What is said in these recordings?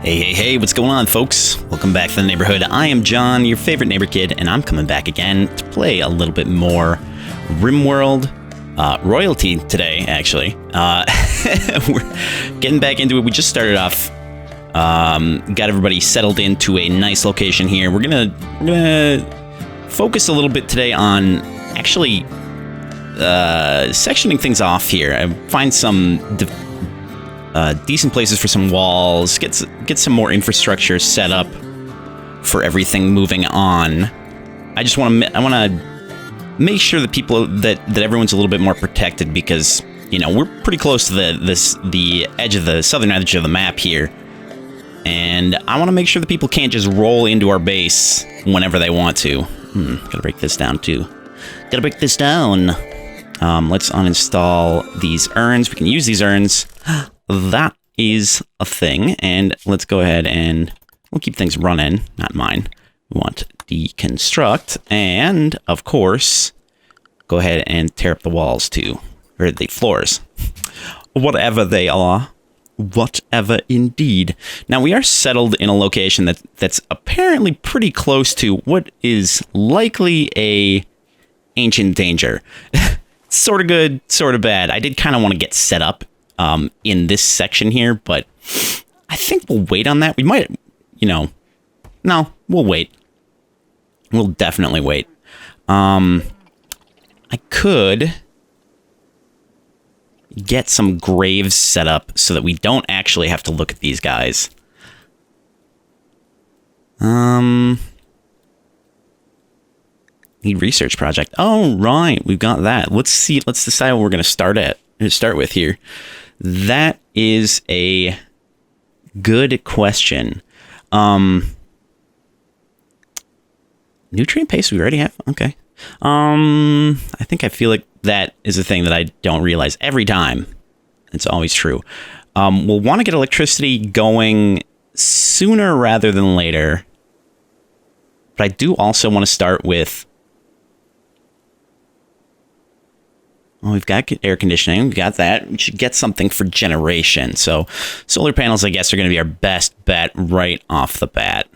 Hey, what's going on, folks? Welcome back to the neighborhood. I am John, your favorite neighbor kid, and I'm coming back again to play a little bit more RimWorld. Royalty today, actually. We're getting back into it. We just started off, got everybody settled into a nice location here. We're gonna focus a little bit today on actually sectioning things off here. I find some decent places for some walls, get some more infrastructure set up for everything moving on. I want to make sure that that everyone's a little bit more protected, because you know we're pretty close to the edge of the southern edge of the map here, and I want to make sure that people can't just roll into our base whenever they want to. Gotta break this down too. Gotta break this down. Let's uninstall these urns. We can use these urns. That is a thing, and let's go ahead and we'll keep things running. Not mine. We want to deconstruct, and of course, go ahead and tear up the walls too, or the floors, whatever they are. Whatever indeed. Now we are settled in a location that's apparently pretty close to what is likely a ancient danger. Sort of good, sort of bad. I did kind of want to get set up in this section here, but I think we'll wait on that. We might, no, we'll wait. We'll definitely wait. I could get some graves set up so that we don't actually have to look at these guys. Need research project. Oh, right. We've got that. Let's decide what we're going to start with here. That is a good question. Nutrient paste we already have? Okay. I feel like that is a thing that I don't realize every time. It's always true. We'll want to get electricity going sooner rather than later. But I do also want to start with... Oh, we've got air conditioning. We've got that. We should get something for generation. So solar panels, I guess, are going to be our best bet right off the bat.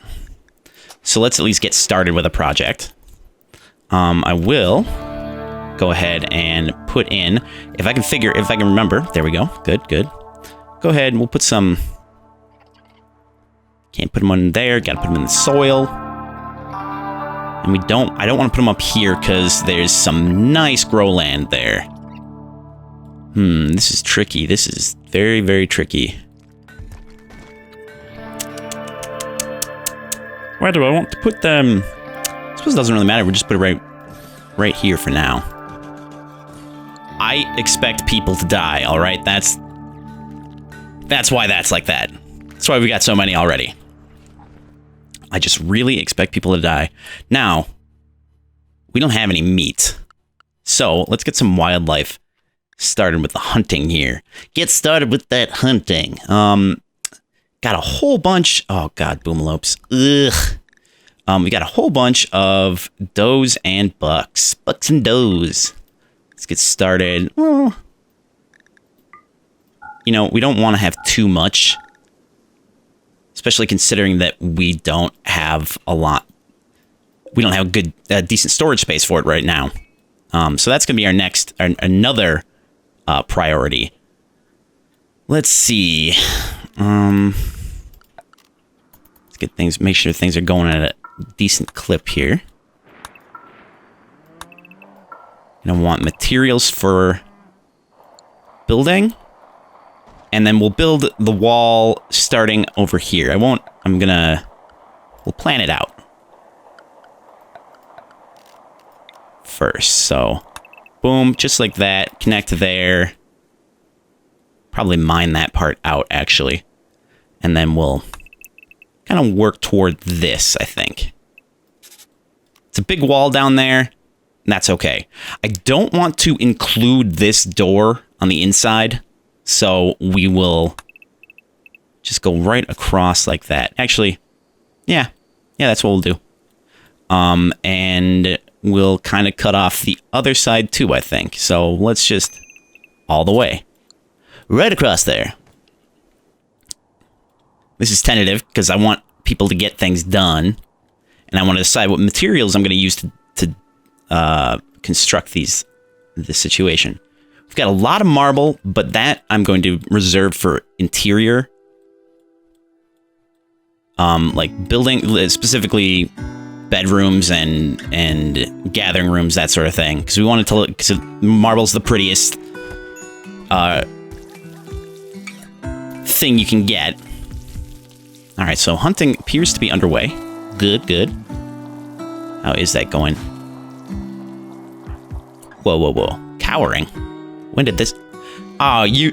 So let's at least get started with a project. I will go ahead and put in, if I can remember. There we go. Good. Go ahead and we'll put some... Can't put them in there. Got to put them in the soil. And I don't want to put them up here because there's some nice grow land there. This is tricky. This is very, very tricky. Where do I want to put them? I suppose it doesn't really matter. We'll just put it right here for now. I expect people to die, all right? That's why that's like that. That's why we got so many already. I just really expect people to die. Now, we don't have any meat. So, let's get some wildlife started with the hunting here. Get started with that hunting. Got a whole bunch... Oh, God, boomalopes. Ugh. We got a whole bunch of does and bucks. Bucks and does. Let's get started. Well, we don't want to have too much. Especially considering that we don't have a lot. We don't have a good, decent storage space for it right now. So that's going to be another priority. Let's see. Let's get things, make sure things are going at a decent clip here. I want materials for building. And then we'll build the wall starting over here. We'll plan it out first. So, boom, just like that. Connect there. Probably mine that part out, actually. And then we'll kind of work toward this, I think. It's a big wall down there. And that's okay. I don't want to include this door on the inside. So we will just go right across like that. Actually, yeah, that's what we'll do. And we'll kind of cut off the other side too, I think. So let's just all the way. Right across there. This is tentative because I want people to get things done. And I want to decide what materials I'm going to use to construct this situation. We've got a lot of marble, but that I'm going to reserve for interior. Like building, specifically bedrooms and gathering rooms, that sort of thing. Because we wanted to look, because marble's the prettiest thing you can get. All right, so hunting appears to be underway. Good, good. How is that going? Whoa, whoa, whoa. Cowering. When did this... Oh, you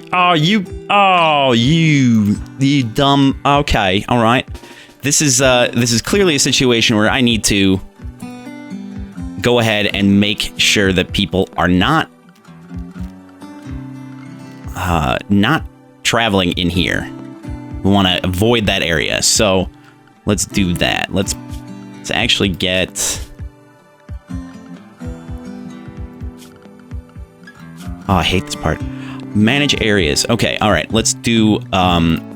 dumb... Okay, all right. This is clearly a situation where I need to go ahead and make sure that people are not traveling in here. We want to avoid that area, so let's do that. Let's actually get... Oh, I hate this part. Manage areas. Okay, all right. Let's do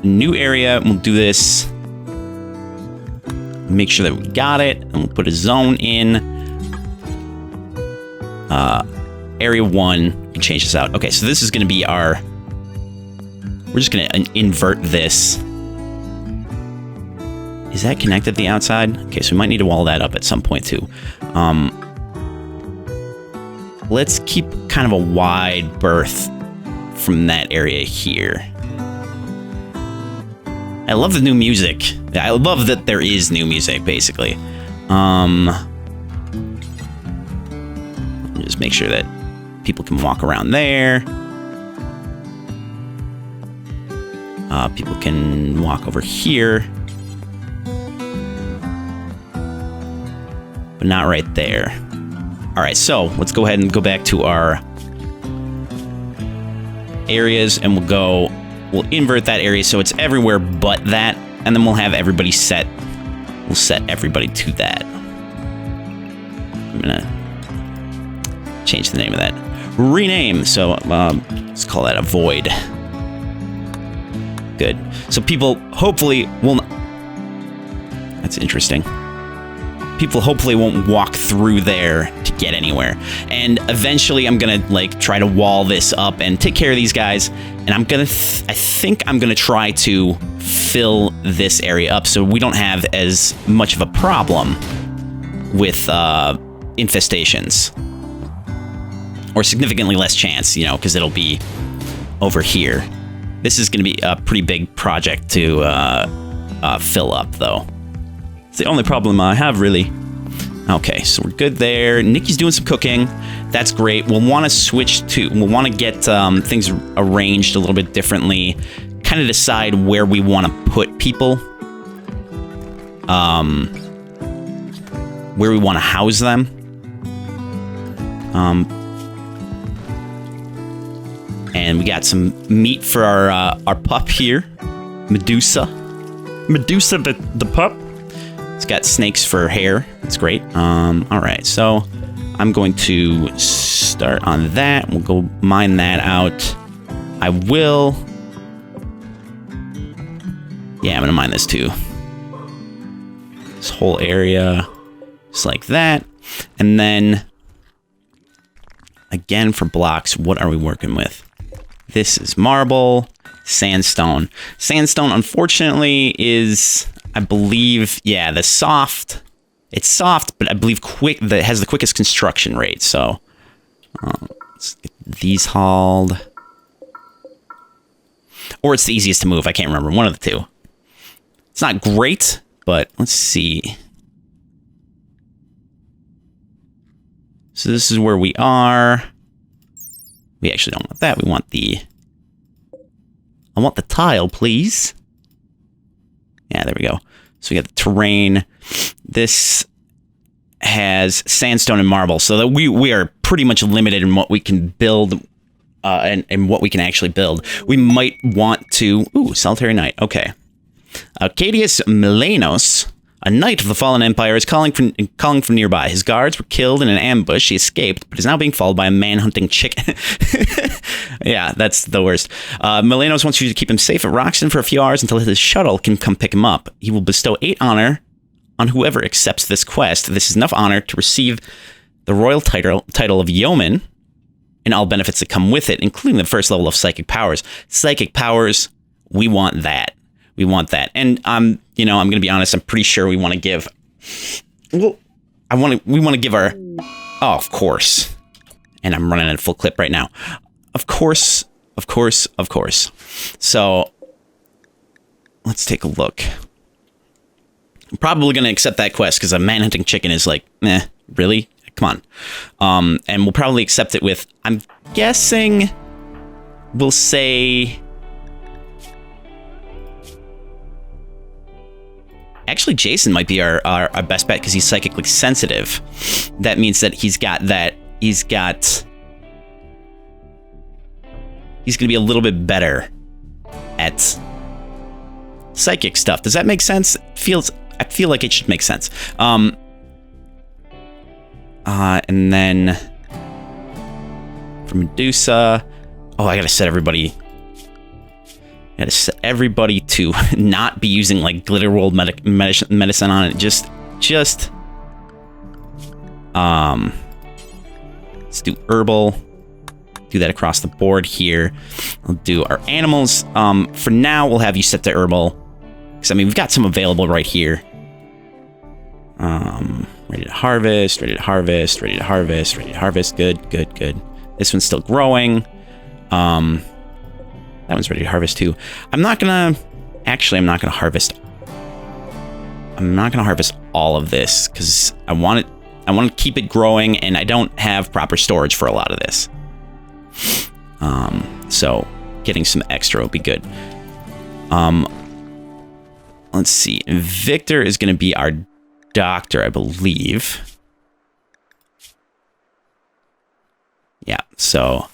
new area. We'll do this. Make sure that we got it, and we'll put a zone in. Area 1. We can change this out. Okay, so this is going to be our... We're just going to invert this. Is that connected to the outside? Okay, so we might need to wall that up at some point too. Let's keep kind of a wide berth from that area here. I love the new music. I love that there is new music, basically. Just make sure that people can walk around there. People can walk over here. But not right there. All right, so let's go ahead and go back to our areas, and we'll invert that area so it's everywhere but that, and then we'll have everybody set. We'll set everybody to that. I'm gonna change the name of that. Rename. So let's call that a void. Good. So people hopefully will. That's interesting. People hopefully won't walk through there to get anywhere. And eventually I'm gonna like try to wall this up and take care of these guys. And I'm gonna, I think I'm gonna try to fill this area up so we don't have as much of a problem with infestations. Or significantly less chance, you know, because it'll be over here. This is gonna be a pretty big project to fill up though. It's the only problem I have, really. Okay, so we're good there. Nikki's doing some cooking. That's great. We'll want to switch to... We'll want to get things arranged a little bit differently. Kind of decide where we want to put people. Where we want to house them. And we got some meat for our pup here. Medusa. Medusa the pup. It's got snakes for hair. That's great. All right, so I'm going to start on that. We'll go mine that out. I will. Yeah, I'm gonna mine this too. This whole area, just like that. And then, again, for blocks, what are we working with? This is marble, sandstone. Sandstone, unfortunately, is... I believe, yeah, the soft. It's soft, but I believe quick. That has the quickest construction rate. So let's get these hauled, or it's the easiest to move. I can't remember. One of the two. It's not great, but let's see. So this is where we are. We actually don't want that. We want the. I want the tile, please. Yeah, there we go. So we got the terrain. This has sandstone and marble, so that we are pretty much limited in what we can build and what we can actually build. We might want to... Ooh, solitary night. Okay. Arcadius Milenos. A knight of the fallen empire is calling from nearby. His guards were killed in an ambush. He escaped, but is now being followed by a man-hunting chicken. Yeah, that's the worst. Milenos wants you to keep him safe at Rockston for a few hours until his shuttle can come pick him up. He will bestow 8 honor on whoever accepts this quest. This is enough honor to receive the royal title of yeoman and all benefits that come with it, including the first level of psychic powers. Psychic powers, we want that. We want that. And you know, I'm going to be honest, I'm pretty sure we want to give... Well, we want to give our... Oh, of course. And I'm running at full clip right now. Of course. So, let's take a look. I'm probably going to accept that quest because a man-hunting chicken is like, really? Come on. And we'll probably accept it with, I'm guessing, we'll say... Actually, Jason might be our best bet because he's psychically sensitive. That means that he's going to be a little bit better at psychic stuff. Does that make sense? I feel like it should make sense. And then for Medusa, I gotta set everybody to not be using like glitter world medicine on it. Just let's do herbal. Do that across the board here. I'll do our animals. For now, we'll have you set to herbal. Because, I mean, we've got some available right here. Ready to harvest, ready to harvest, ready to harvest, ready to harvest. Good. This one's still growing. That one's ready to harvest too. I'm not gonna harvest. I'm not gonna harvest all of this because I want to keep it growing, and I don't have proper storage for a lot of this. So getting some extra will be good. Let's see. Victor is going to be our doctor, I believe. Yeah. So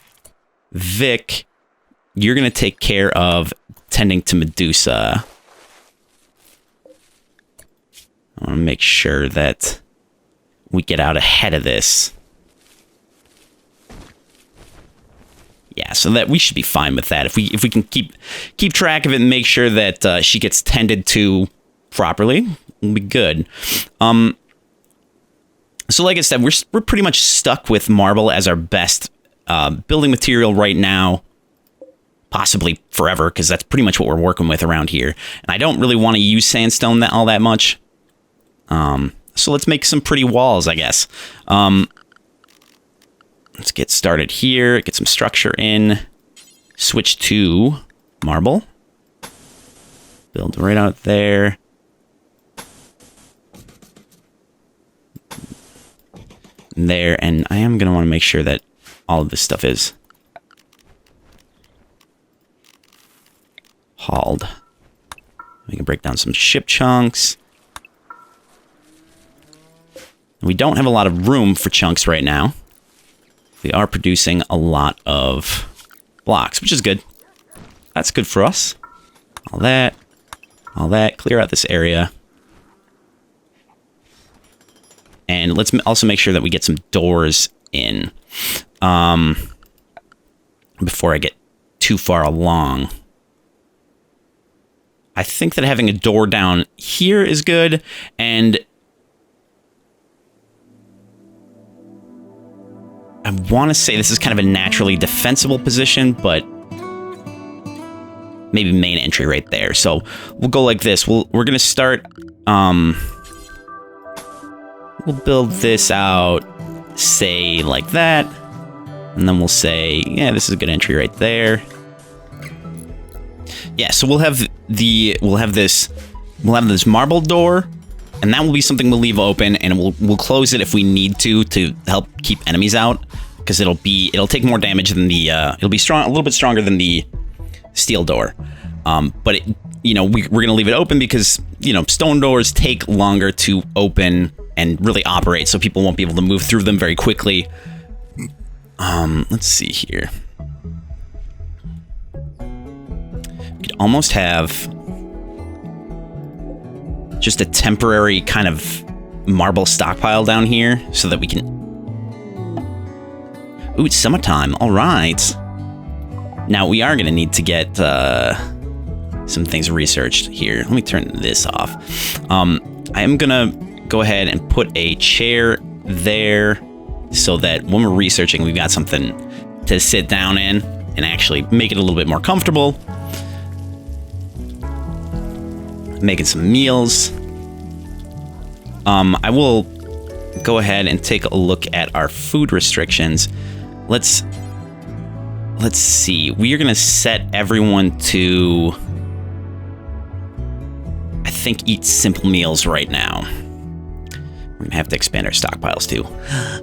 Vic, you're going to take care of tending to Medusa. I want to make sure that we get out ahead of this. Yeah, so that we should be fine with that. If we can keep track of it and make sure that she gets tended to properly, we'll be good. So like I said, we're pretty much stuck with marble as our best building material right now, possibly forever, because that's pretty much what we're working with around here. And I don't really want to use sandstone all that much. So let's make some pretty walls, I guess. Let's get started here, get some structure in, switch to marble, build right out there. There, and I am going to want to make sure that all of this stuff is hauled. We can break down some ship chunks. We don't have a lot of room for chunks right now. We are producing a lot of blocks, which is good. That's good for us. All that. Clear out this area. And let's also make sure that we get some doors in before I get too far along. I think that having a door down here is good, and I want to say this is kind of a naturally defensible position, but maybe main entry right there. So we'll go like this. We're going to start... we'll build this out, say, like that. And then we'll say, yeah, this is a good entry right there. Yeah, so we'll have this marble door, and that will be something we'll leave open, and we'll close it if we need to help keep enemies out, because it'll take more damage than the it'll be strong, a little bit stronger than the steel door. But it, we're gonna leave it open because stone doors take longer to open and really operate, so people won't be able to move through them very quickly. Let's see here. We could almost have just a temporary kind of marble stockpile down here so that we can... Ooh, it's summertime. All right. Now, we are going to need to get some things researched here. Let me turn this off. I am going to go ahead and put a chair there so that when we're researching, we've got something to sit down in and actually make it a little bit more comfortable. Making some meals. I will go ahead and take a look at our food restrictions. Let's see. We are going to set everyone to, I think, eat simple meals right now. We're going to have to expand our stockpiles too.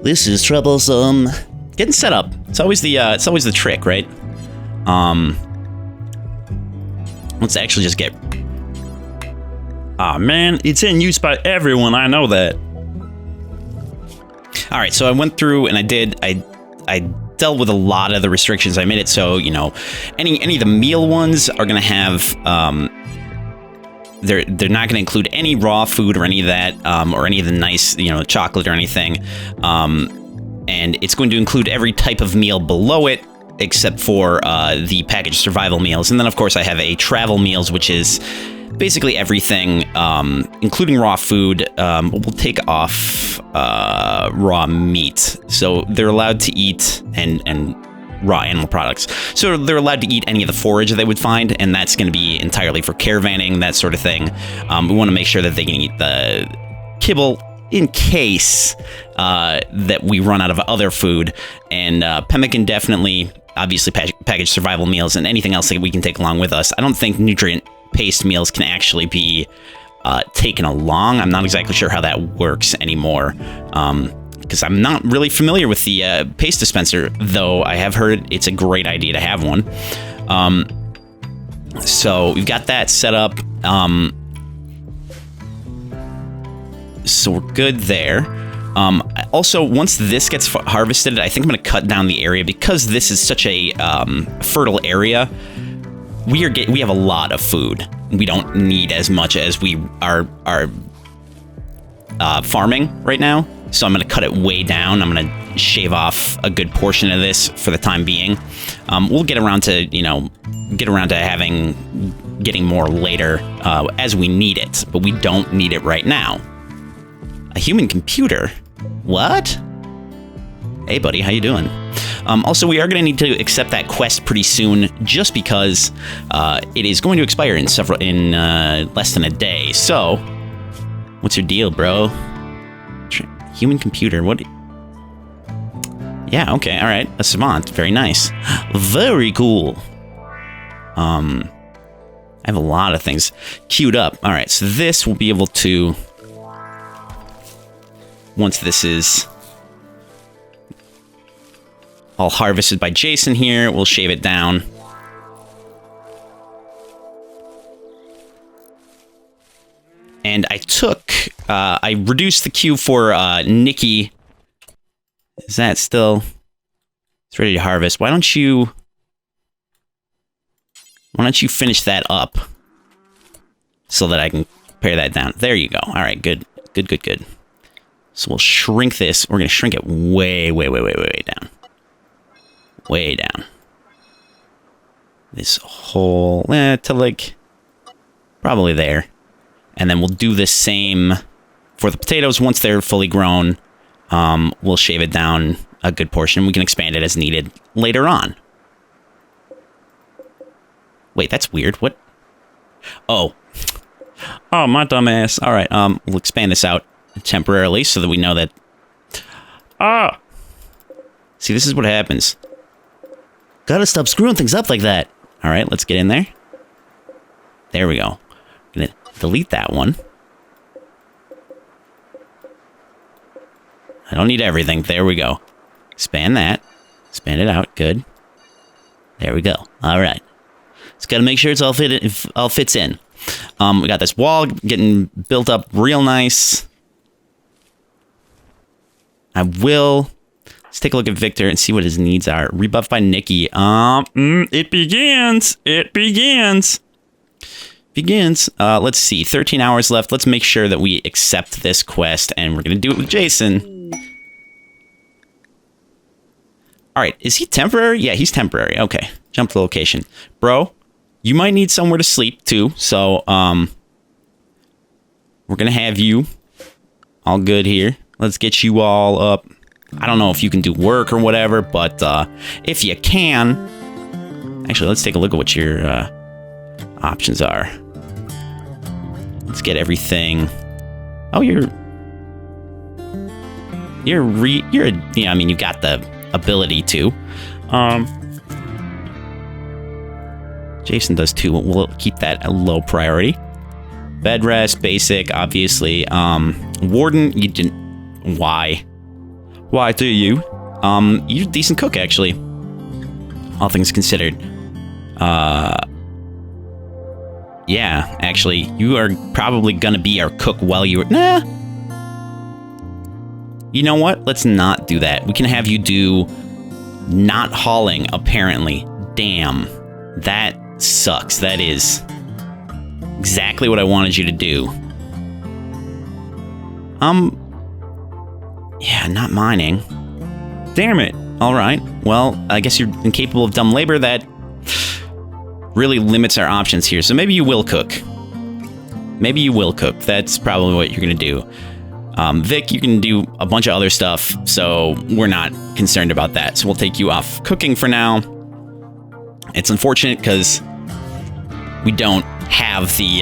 This is troublesome. Getting set up. It's always the trick, right? Let's actually just get... Aw, man, it's in use by everyone. I know that. All right, so I went through and I dealt with a lot of the restrictions. I made it so, you know, any of the meal ones are going to have... They're not going to include any raw food or any of that, or any of the nice, you know, chocolate or anything. And it's going to include every type of meal below it, except for the packaged survival meals. And then, of course, I have a travel meals, which is basically everything, including raw food. We'll take off raw meat. So they're allowed to eat and raw animal products. So they're allowed to eat any of the forage that they would find, and that's going to be entirely for caravanning, that sort of thing. We want to make sure that they can eat the kibble in case that we run out of other food. And pemmican definitely, obviously, packaged survival meals and anything else that we can take along with us. I don't think nutrient paste meals can actually be taken along. I'm not exactly sure how that works anymore. Because I'm not really familiar with the paste dispenser, though I have heard it's a great idea to have one. So we've got that set up. So we're good there. Also, once this gets harvested, I think I'm going to cut down the area because this is such a fertile area. We have a lot of food. We don't need as much as we are farming right now. So I'm going to cut it way down. I'm going to shave off a good portion of this for the time being. We'll get around to, getting more later as we need it, but we don't need it right now. A human computer? What? Hey, buddy, how you doing? Also, we are going to need to accept that quest pretty soon, just because it is going to expire in less than a day. So, what's your deal, bro? Human computer, what? Yeah, okay, all right. A savant, very nice. Very cool. I have a lot of things queued up. All right, so this will be able to, once this is all harvested by Jason here, we'll shave it down. And I reduced the queue for Nikki. Is that still? It's ready to harvest. Why don't you finish that up so that I can pare that down? There you go. All right, good. So we'll shrink this. We're gonna shrink it way down. Way down. This whole to like probably there. And then we'll do the same for the potatoes. Once they're fully grown, we'll shave it down a good portion. We can expand it as needed later on. Wait, that's weird. What? Oh, my dumbass. All right, we'll expand this out temporarily so that we know that... See, this is what happens. Gotta stop screwing things up like that. All right, let's get in there. There we go. Gonna delete that one. I don't need everything. There we go. Expand that. Expand it out. Good. There we go. All right. Just got to make sure it's all fits in. We got this wall getting built up real nice. Let's take a look at Victor and see what his needs are. Rebuffed by Nikki. It begins. begins. Let's see, 13 hours left. Let's make sure that we accept this quest, and we're gonna do it with Jason. All right, is he temporary? Yeah, he's temporary. Okay, jump to location. Bro, you might need somewhere to sleep too, so we're gonna have you all good here. Let's get you all up. I don't know if you can do work or whatever, but if you can, actually, let's take a look at what your options are. Let's get everything. Oh, yeah, I mean, you got the ability to. Jason does too. We'll keep that a low priority. Bed rest, basic, obviously. Warden, you didn't. Why? Why do you? You're a decent cook, actually. All things considered. Yeah, actually, you are probably gonna be our cook while you were. Nah. You know what? Let's not do that. We can have you do not hauling, apparently. Damn. That sucks. That is exactly what I wanted you to do. Yeah, not mining. Damn it. All right. Well, I guess you're incapable of dumb labor. That really limits our options here. So maybe you will cook. Maybe you will cook. That's probably what you're going to do. Vic, you can do a bunch of other stuff, so we're not concerned about that. So we'll take you off cooking for now. It's unfortunate because we don't have the,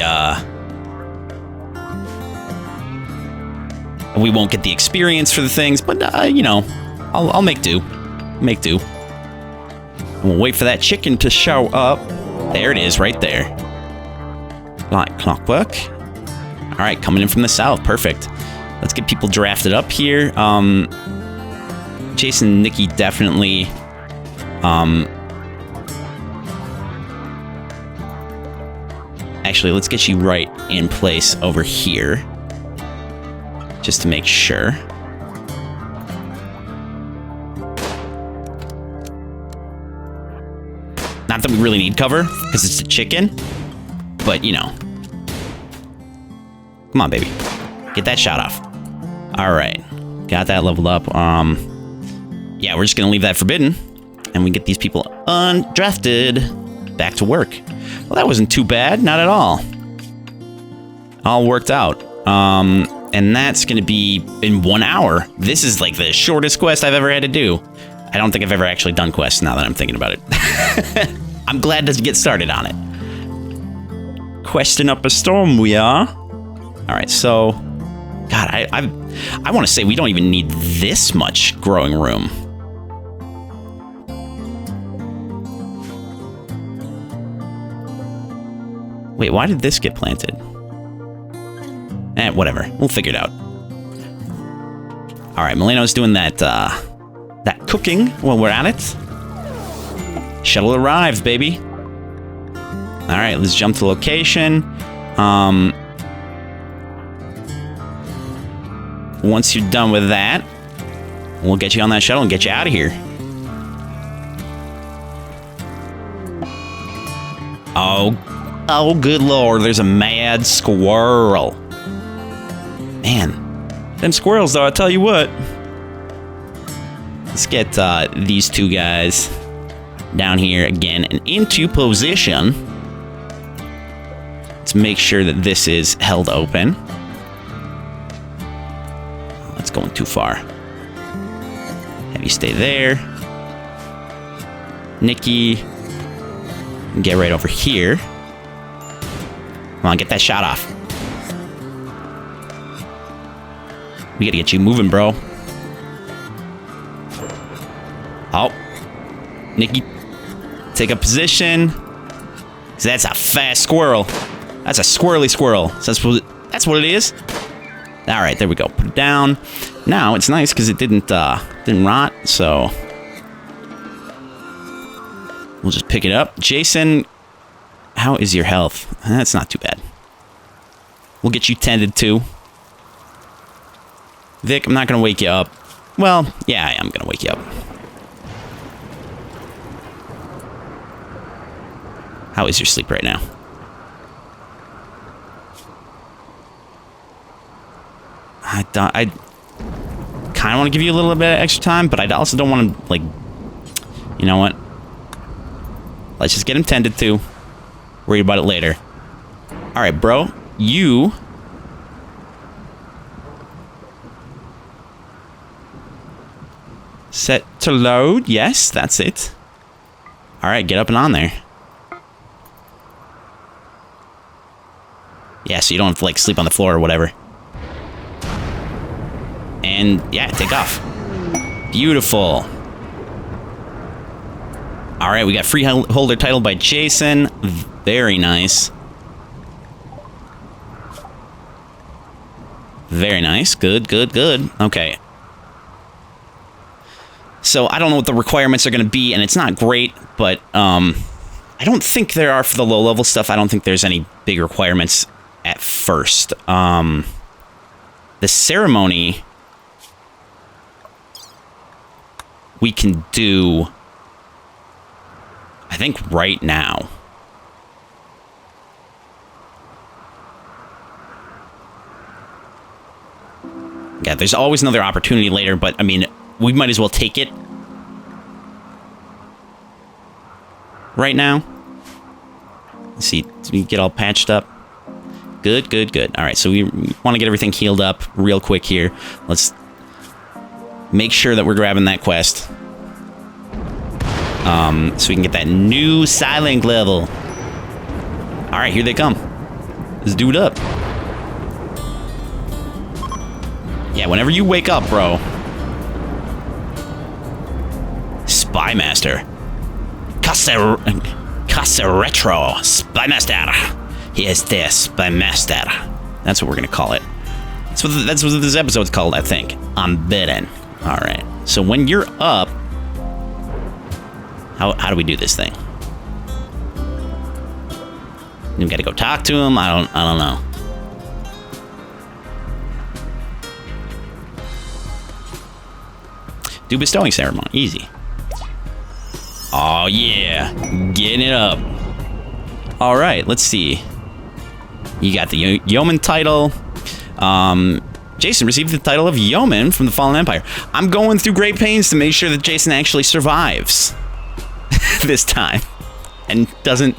we won't get the experience for the things, but, you know, I'll make do. Make do. And we'll wait for that chicken to show up. There it is, right there. Like clockwork. All right, coming in from the south. Perfect. Let's get people drafted up here. Jason and Nikki definitely... Actually, let's get you right in place over here. Just to make sure. Not that we really need cover, because it's a chicken. But, you know. Come on, baby. Get that shot off. Alright. Got that leveled up. Yeah, we're just gonna leave that forbidden. And we get these people undrafted. Back to work. Well, that wasn't too bad. Not at all. All worked out. And that's gonna be in 1 hour. This is like the shortest quest I've ever had to do. I don't think I've ever actually done quests now that I'm thinking about it. I'm glad to get started on it. Questing up a storm we are. Alright, so... God, I want to say we don't even need this much growing room. Wait, why did this get planted? Whatever. We'll figure it out. Alright, Mileno's doing that, that cooking while we're at it. Shuttle arrives, baby. Alright, let's jump to location. Once you're done with that, we'll get you on that shuttle and get you out of here. Oh, good lord, there's a mad squirrel. Man, them squirrels, though, I tell you what. Let's get these two guys down here again and into position. Let's make sure that this is held open. That's going too far. Have you stay there. Nikki, get right over here. Come on, get that shot off. We gotta get you moving, bro. Oh. Nikki, take a position. 'Cause that's a fast squirrel. That's a squirrely squirrel. So that's what it is. All right, there we go. Put it down. Now it's nice because it didn't rot. So we'll just pick it up. Jason, how is your health? That's not too bad. We'll get you tended to. Vic, I'm not gonna wake you up. Well, yeah, I am gonna wake you up. How is your sleep right now? I kind of want to give you a little bit of extra time, but I also don't want to, like, you know what? Let's just get him tended to. Worry about it later. All right, bro. You... Set to load. Yes, that's it. All right, get up and on there. Yeah, so you don't have to, like, sleep on the floor or whatever. And, yeah, take off. Beautiful. All right, we got freeholder title by Jason. Very nice. Very nice. Good, good, good. Okay. So, I don't know what the requirements are going to be, and it's not great, but I don't think there are for the low-level stuff. I don't think there's any big requirements at first. The ceremony we can do, I think, right now. Yeah, there's always another opportunity later, but, I mean, we might as well take it right now. Let's see, do we get all patched up? Good, good, good. All right, so we want to get everything healed up real quick here. Let's make sure that we're grabbing that quest. So we can get that new Psylink level. All right, here they come. Let's do it up. Yeah, whenever you wake up, bro. Spymaster. Retro. Spymaster. He is the Spymaster. That's what we're going to call it. That's what this episode's called, I think. Unbidden. All right. So when you're up, how do we do this thing? You got to go talk to him. I don't know. Do bestowing ceremony. Easy. Oh, yeah. Getting it up. All right, let's see. You got the Yeoman title. Jason received the title of Yeoman from the Fallen Empire. I'm going through great pains to make sure that Jason actually survives this time and doesn't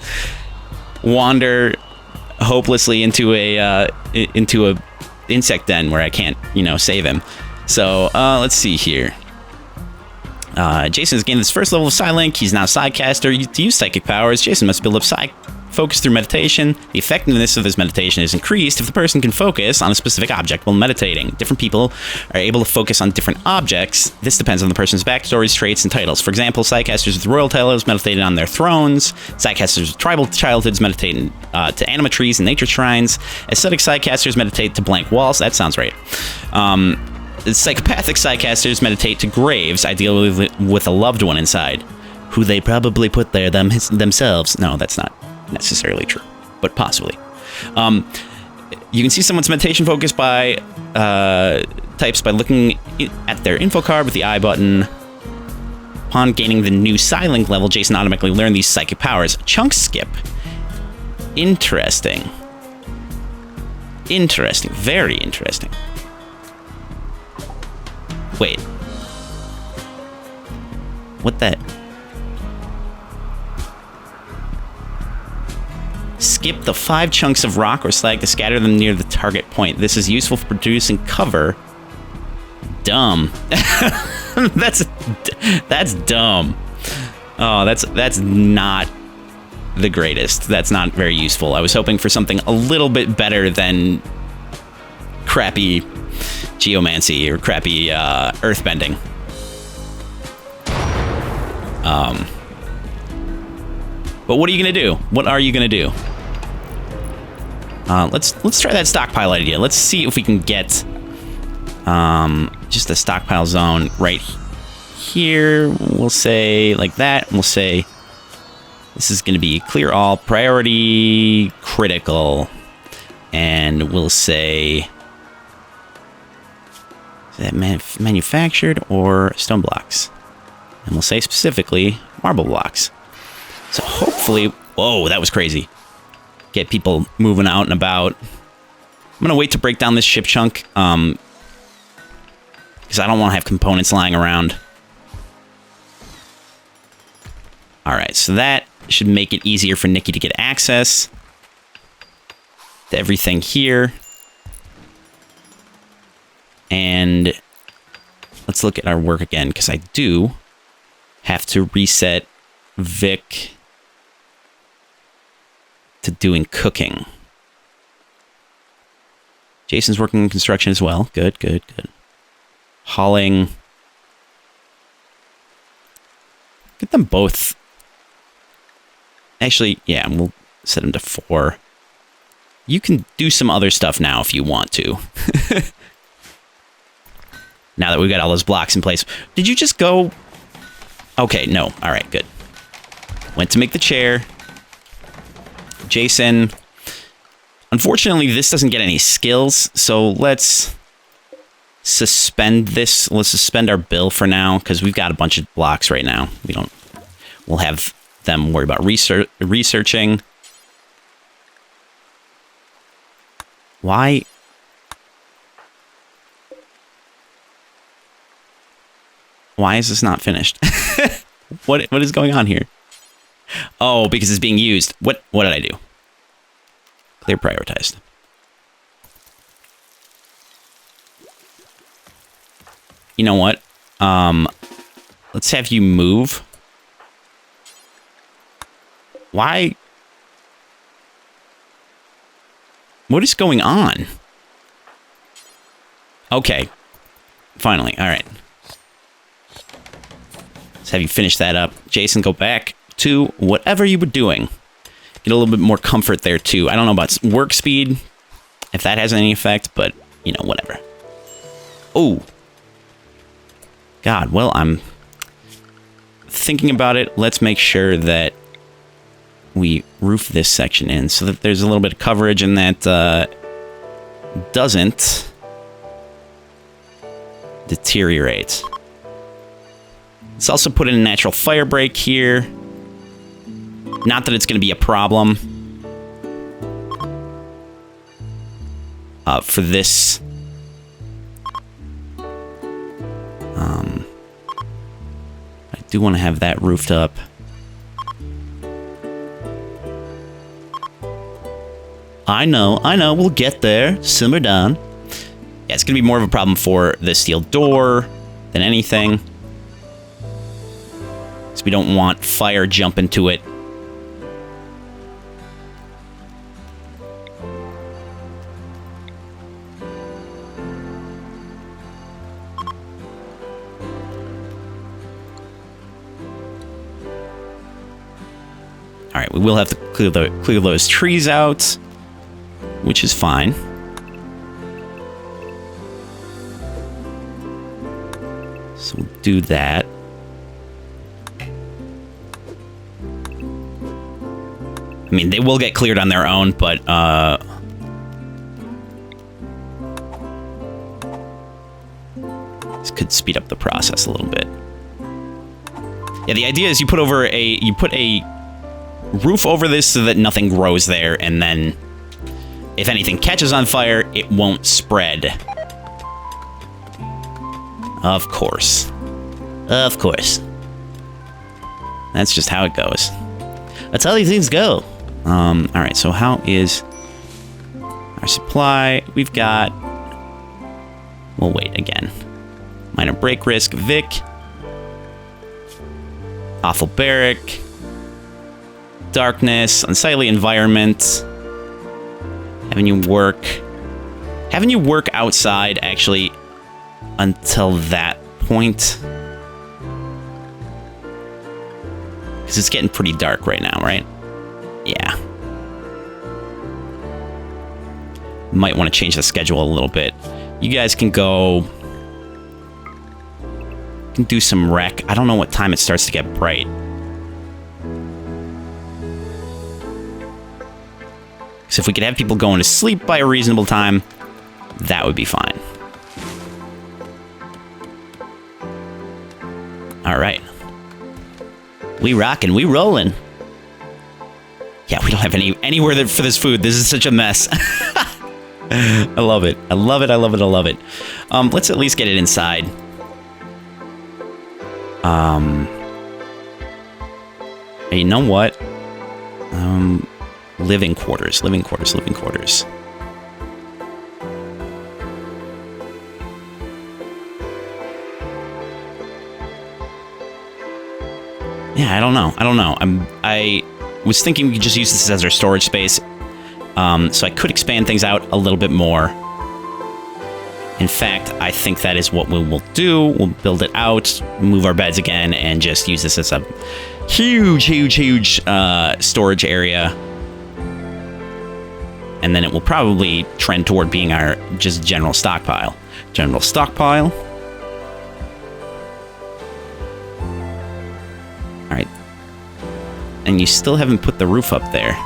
wander hopelessly into a insect den where I can't, save him. So, let's see here. Jason has gained his first level of Psylink. He's now Psycaster. To use psychic powers, Jason must build up Psy focus through meditation. The effectiveness of this meditation is increased if the person can focus on a specific object while meditating. Different people are able to focus on different objects. This depends on the person's backstories, traits, and titles. For example, Psycasters with royal titles meditated on their thrones. Psycasters with tribal childhoods meditate to anima trees and nature shrines. Aesthetic Psycasters meditate to blank walls. That sounds right. Psychopathic Psycasters meditate to graves, ideally with a loved one inside, who they probably put there themselves. No, that's not necessarily true, but possibly. You can see someone's meditation focus by types by looking at their info card with the I button. Upon gaining the new Psylink level, Jason automatically learned these psychic powers. Chunk skip. Interesting. Interesting. Very interesting. Wait. What the? Skip the 5 chunks of rock or slag to scatter them near the target point. This is useful for producing cover. Dumb. That's dumb. Oh, that's not the greatest. That's not very useful. I was hoping for something a little bit better than crappy geomancy or crappy earthbending. But what are you gonna do? What are you gonna do? Let's try that stockpile idea. Let's see if we can get just a stockpile zone right here. We'll say like that. We'll say this is gonna be clear all, priority critical, and we'll say is that manufactured or stone blocks, and we'll say specifically marble blocks. So hopefully, whoa, that was crazy. Get people moving out and about. I'm gonna wait to break down this ship chunk. because I don't want to have components lying around. Alright, so that should make it easier for Nikki to get access to everything here. And let's look at our work again, because I do have to reset Vic to doing cooking. Jason's working in construction as well. Good, good, good. Hauling. Get them both. Actually, yeah, we'll set them to 4. You can do some other stuff now if you want to. Now that we've got all those blocks in place. Did you just go... Okay, no. All right, good. Went to make the chair. Jason. Unfortunately, this doesn't get any skills, so let's suspend this. Let's suspend our bill for now, because we've got a bunch of blocks right now. We'll have them worry about researching. Why? Why is this not finished? What is going on here? Oh, because it's being used. What did I do? Clear prioritized. You know what? Let's have you move. Why? What is going on? Okay. Finally. All right. Let's have you finish that up. Jason, go back to whatever you were doing. Get a little bit more comfort there, too. I don't know about work speed, if that has any effect, but, you know, whatever. Oh. God, well, I'm thinking about it. Let's make sure that we roof this section in so that there's a little bit of coverage and that doesn't deteriorate. Let's also put in a natural fire break here. Not that it's going to be a problem for this. I do want to have that roofed up. I know, we'll get there. Simmer down. Yeah, it's going to be more of a problem for the steel door than anything. Because we don't want fire jump into it. All right, we will have to clear those trees out, which is fine. So we'll do that. I mean, they will get cleared on their own, but this could speed up the process a little bit. Yeah, the idea is you put a roof over this so that nothing grows there, and then if anything catches on fire, it won't spread. Of course. Of course. That's just how it goes. That's how these things go. Alright, so how is our supply? We've got... We'll wait again. Minor break risk, Vic. Awful barrack. Darkness, unsightly environment. Having you work outside, actually, until that point. Because it's getting pretty dark right now, right? Yeah. Might want to change the schedule a little bit. You guys can go... You can do some rec. I don't know what time it starts to get bright. So if we could have people going to sleep by a reasonable time, that would be fine. All right. We rockin', we rollin'. Yeah, we don't have anywhere for this food. This is such a mess. I love it. I love it. I love it. I love it. Let's at least get it inside. You know what? Living quarters. Living quarters. Living quarters. Yeah, I don't know. I don't know. I was thinking we could just use this as our storage space. So I could expand things out a little bit more. In fact, I think that is what we will do. We'll build it out, move our beds again, and just use this as a huge, huge, huge storage area. And then it will probably trend toward being our just general stockpile. General stockpile. Alright. And you still haven't put the roof up there.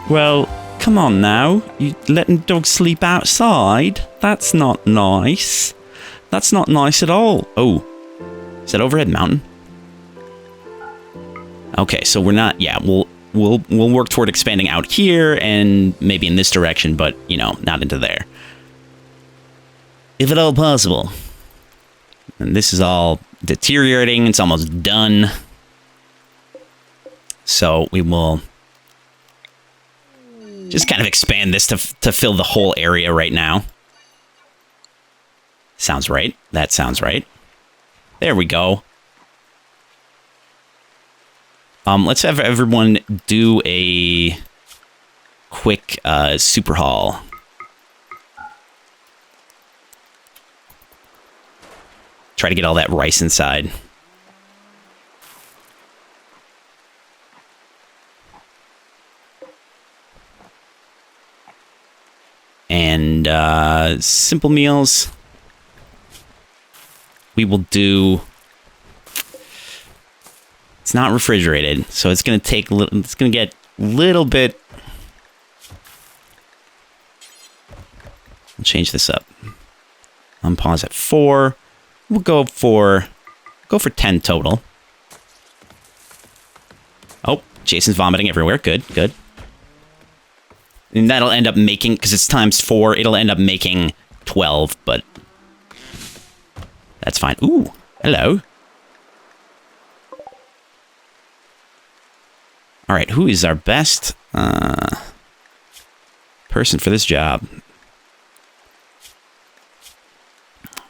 Well, come on now. You letting dogs sleep outside? That's not nice. That's not nice at all. Oh. Is that overhead mountain? Okay, so we're not... Yeah, we'll work toward expanding out here and maybe in this direction, but, you know, not into there. If at all possible. And this is all deteriorating. It's almost done. So we will just kind of expand this to fill the whole area right now. Sounds right. That sounds right. There we go. Let's have everyone do a quick super haul. Try to get all that rice inside. And simple meals. We will do... It's not refrigerated, so it's going to take a little... It's going to get a little bit... We'll change this up. Unpause at 4. We'll go for 10 total. Oh, Jason's vomiting everywhere. Good, good. And that'll end up making, because it's times 4, it'll end up making 12, but that's fine. Ooh, hello. All right, who is our best person for this job?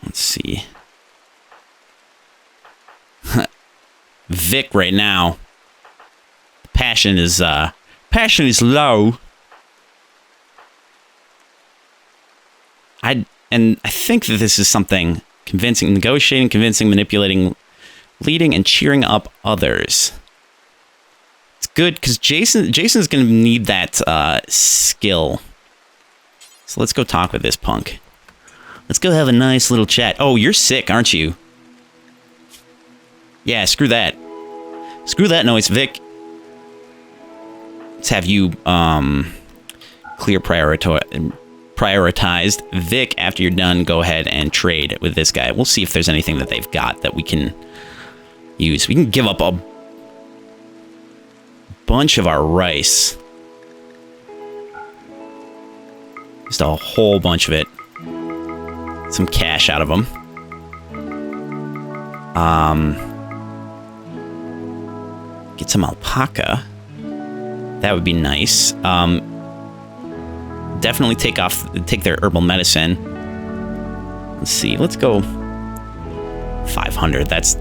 Let's see. Vic right now. Passion is low. I think that this is something convincing, negotiating, convincing, manipulating, leading, and cheering up others. It's good because Jason's going to need that skill. So let's go talk with this punk. Let's go have a nice little chat. Oh, you're sick, aren't you? Yeah, screw that. Screw that noise, Vic. Let's have you clear prioritized. Vic, after you're done, go ahead and trade with this guy. We'll see if there's anything that they've got that we can use. We can give up a bunch of our rice. Just a whole bunch of it. Some cash out of them. Get some alpaca. That would be nice. Definitely take their herbal medicine. Let's see. Let's go 500. That's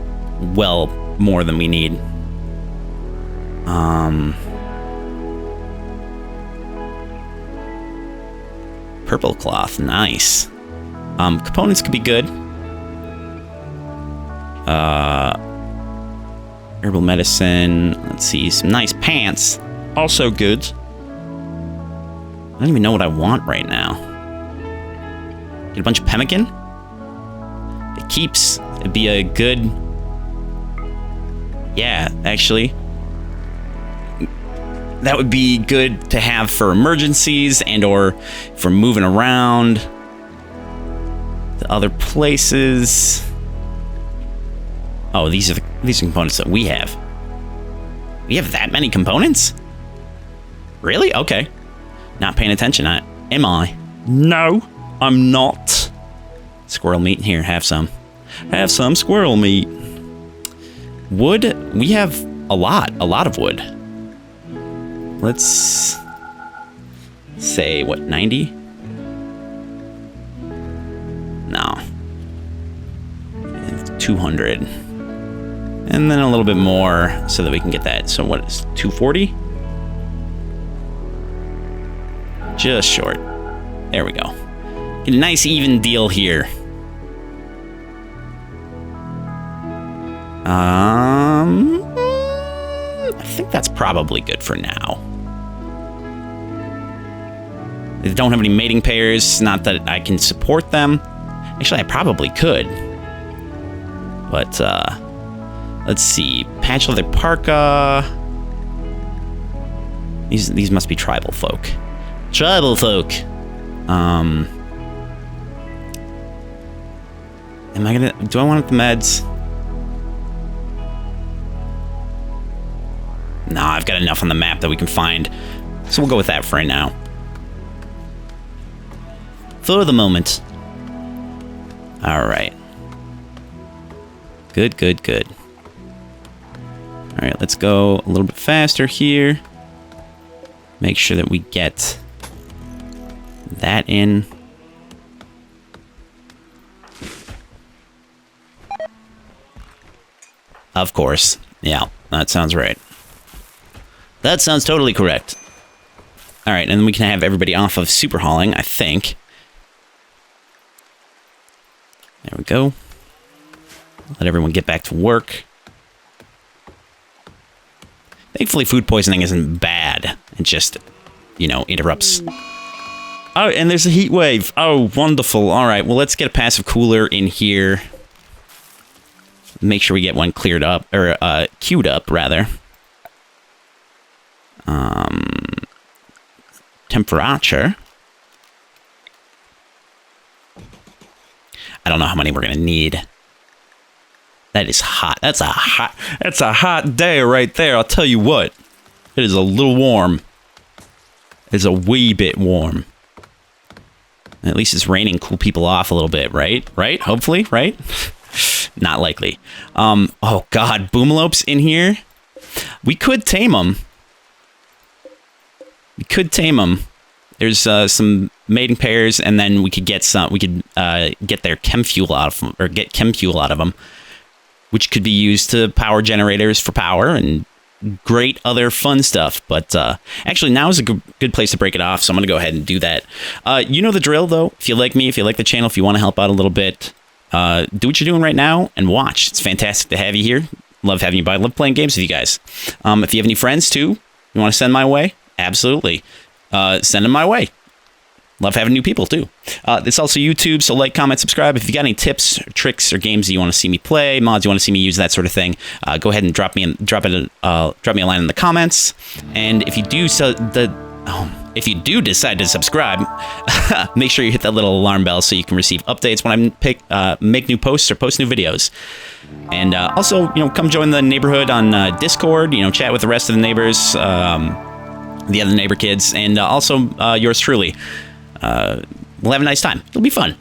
well more than we need. Purple cloth. Nice. Components could be good. Herbal medicine. Let's see. Some nice pants. Also good. I don't even know what I want right now. Get a bunch of pemmican? It keeps. It'd be a good... Yeah, actually. That would be good to have for emergencies and or for moving around to other places. Oh, these are components that we have. We have that many components? Really? Okay. Not paying attention. Am I? No, I'm not. Squirrel meat. Here, have some. Have some squirrel meat. Wood, we have a lot of wood. Let's say, what, 90? No. 200. And then a little bit more so that we can get that. So what is 240? Just short. There we go. Get a nice even deal here. I think that's probably good for now. They don't have any mating pairs, not that I can support them. Actually, I probably could. But, let's see. Patch leather parka. These must be tribal folk. Tribal folk. Do I want the meds? Nah, I've got enough on the map that we can find. So we'll go with that for right now. For the moment. Alright. Good, good, good. Alright, let's go a little bit faster here. Make sure that we get that in. Of course. Yeah, that sounds right. That sounds totally correct. Alright, and then we can have everybody off of super hauling, I think. There we go. Let everyone get back to work. Thankfully, food poisoning isn't bad. It just, you know, interrupts. Oh, and there's a heat wave. Oh, wonderful. Alright, well, let's get a passive cooler in here. Make sure we get one cleared up, or queued up, rather. Temperature. I don't know how many we're gonna need. That is hot. That's a hot day right there. I'll tell you what. It is a little warm. It's a wee bit warm. At least it's raining, cool people off a little bit, right? Right? Hopefully, right? Not likely. Oh god, boomalopes in here. We could tame them. We could tame them. There's some mating pairs, and then we could get some. We could get their chem fuel out of them, or get chem fuel out of them, which could be used to power generators for power and great other fun stuff. But actually, now is a good place to break it off. So I'm gonna go ahead and do that. You know the drill, though. If you like me, if you like the channel, if you want to help out a little bit, do what you're doing right now and watch. It's fantastic to have you here. Love having you by. Love playing games with you guys. If you have any friends too, you want to send my way. Absolutely. Send them my way. Love having new people, too. It's also YouTube, so like, comment, subscribe. If you got any tips, or tricks, or games that you want to see me play, mods you want to see me use, that sort of thing, go ahead and drop me a line in the comments. And if you do decide to subscribe, make sure you hit that little alarm bell so you can receive updates when I make new posts or post new videos. And also, you know, come join the neighborhood on Discord. You know, chat with the rest of the neighbors. The other neighbor kids, and also yours truly. We'll have a nice time. It'll be fun.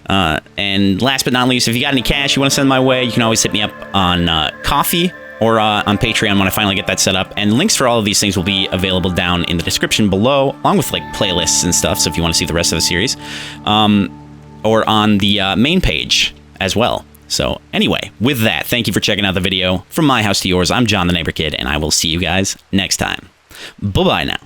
And last but not least, if you got any cash you want to send my way, you can always hit me up on Coffee or on Patreon when I finally get that set up. And links for all of these things will be available down in the description below, along with like playlists and stuff, so if you want to see the rest of the series. Or on the main page as well. So anyway, with that, thank you for checking out the video. From my house to yours, I'm John the Neighbor Kid, and I will see you guys next time. Bye-bye now.